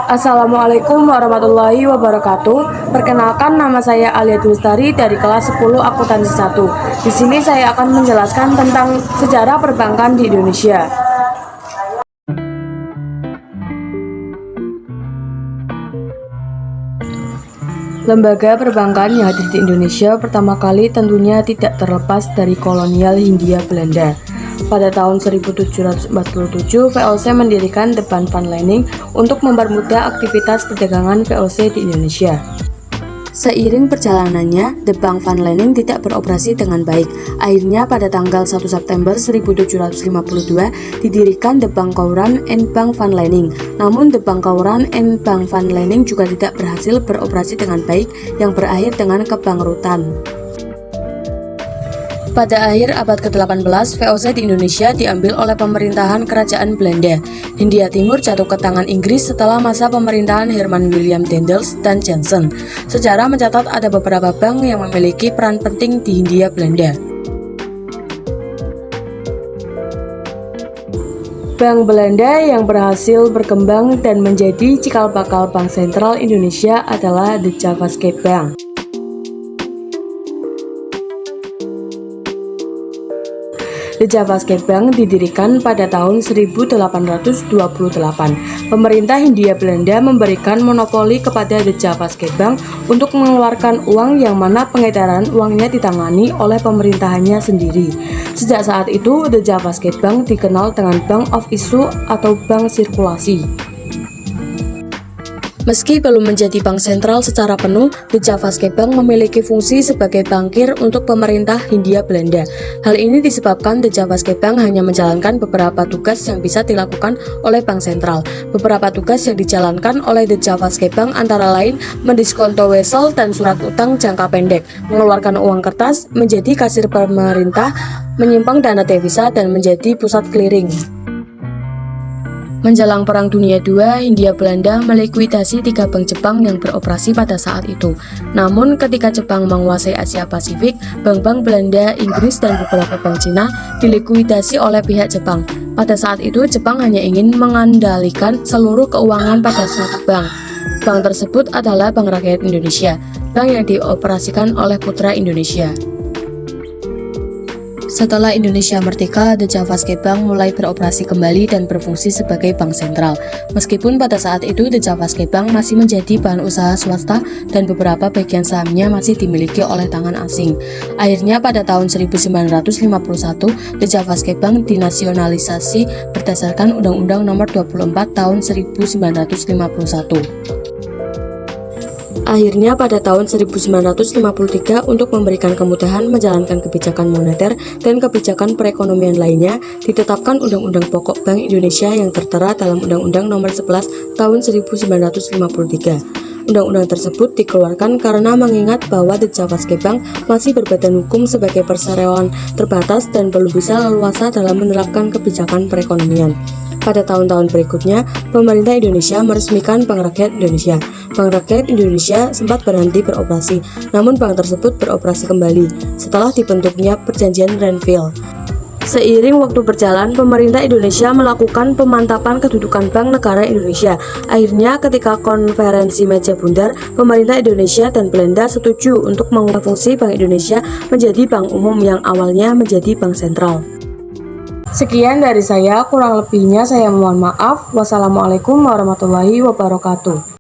Assalamualaikum warahmatullahi wabarakatuh. Perkenalkan, nama saya Alia Dustari dari kelas 10 Akuntansi 1. Di sini saya akan menjelaskan tentang sejarah perbankan di Indonesia. Lembaga perbankan yang hadir di Indonesia pertama kali tentunya tidak terlepas dari kolonial Hindia Belanda. Pada tahun 1747, VOC mendirikan The Bank van Lening untuk mempermudah aktivitas perdagangan VOC di Indonesia. Seiring perjalanannya, The Bank van Lening tidak beroperasi dengan baik. Akhirnya pada tanggal 1 September 1752 didirikan The Bank Courant and Bank van Lening. Namun The Bank Courant and Bank van Lening juga tidak berhasil beroperasi dengan baik yang berakhir dengan kebangkrutan. Pada akhir abad ke-18, VOC di Indonesia diambil oleh pemerintahan Kerajaan Belanda. Hindia Timur jatuh ke tangan Inggris setelah masa pemerintahan Herman William Daendels dan Jansen. Sejarah mencatat ada beberapa bank yang memiliki peran penting di Hindia Belanda. Bank Belanda yang berhasil berkembang dan menjadi cikal bakal Bank Sentral Indonesia adalah The Javaske Bank. The Javaske Bank didirikan pada tahun 1828. Pemerintah Hindia Belanda memberikan monopoli kepada The Javaske Bank untuk mengeluarkan uang yang mana pengedaran uangnya ditangani oleh pemerintahannya sendiri. Sejak saat itu, The Javaske Bank dikenal dengan Bank of Issue atau Bank Sirkulasi. Meski belum menjadi bank sentral secara penuh, The Javaske Bank memiliki fungsi sebagai bankir untuk pemerintah Hindia Belanda. Hal ini disebabkan The Javaske Bank hanya menjalankan beberapa tugas yang bisa dilakukan oleh bank sentral. Beberapa tugas yang dijalankan oleh The Javaske Bank antara lain mendiskonto wesel dan surat utang jangka pendek, mengeluarkan uang kertas, menjadi kasir pemerintah, menyimpan dana devisa, dan menjadi pusat clearing. Menjelang Perang Dunia II, Hindia Belanda melikuidasi 3 bank Jepang yang beroperasi pada saat itu. Namun, ketika Jepang menguasai Asia Pasifik, bank-bank Belanda, Inggris, dan beberapa bank Cina dilikuidasi oleh pihak Jepang. Pada saat itu, Jepang hanya ingin mengendalikan seluruh keuangan pada satu bank. Bank tersebut adalah Bank Rakyat Indonesia, bank yang dioperasikan oleh Putra Indonesia. Setelah Indonesia merdeka, The Javaske Bank mulai beroperasi kembali dan berfungsi sebagai bank sentral. Meskipun pada saat itu The Javaske Bank masih menjadi bahan usaha swasta dan beberapa bagian sahamnya masih dimiliki oleh tangan asing. Akhirnya pada tahun 1951, The Javaske Bank dinasionalisasi berdasarkan Undang-Undang Nomor 24 Tahun 1951. Akhirnya pada tahun 1953, untuk memberikan kemudahan menjalankan kebijakan moneter dan kebijakan perekonomian lainnya, ditetapkan Undang-Undang Pokok Bank Indonesia yang tertera dalam Undang-Undang Nomor 11 Tahun 1953. Undang-undang tersebut dikeluarkan karena mengingat bahwa The Javaske Bank masih berbadan hukum sebagai perseroan terbatas dan belum bisa leluasa dalam menerapkan kebijakan perekonomian. Pada tahun-tahun berikutnya, pemerintah Indonesia meresmikan Bank Rakyat Indonesia. Bank Rakyat Indonesia sempat berhenti beroperasi, namun bank tersebut beroperasi kembali setelah dibentuknya Perjanjian Renville. Seiring waktu berjalan, pemerintah Indonesia melakukan pemantapan kedudukan Bank Negara Indonesia. Akhirnya, ketika konferensi meja bundar, pemerintah Indonesia dan Belanda setuju untuk mengubah fungsi Bank Indonesia menjadi bank umum yang awalnya menjadi bank sentral. Sekian dari saya, kurang lebihnya saya mohon maaf. Wassalamualaikum warahmatullahi wabarakatuh.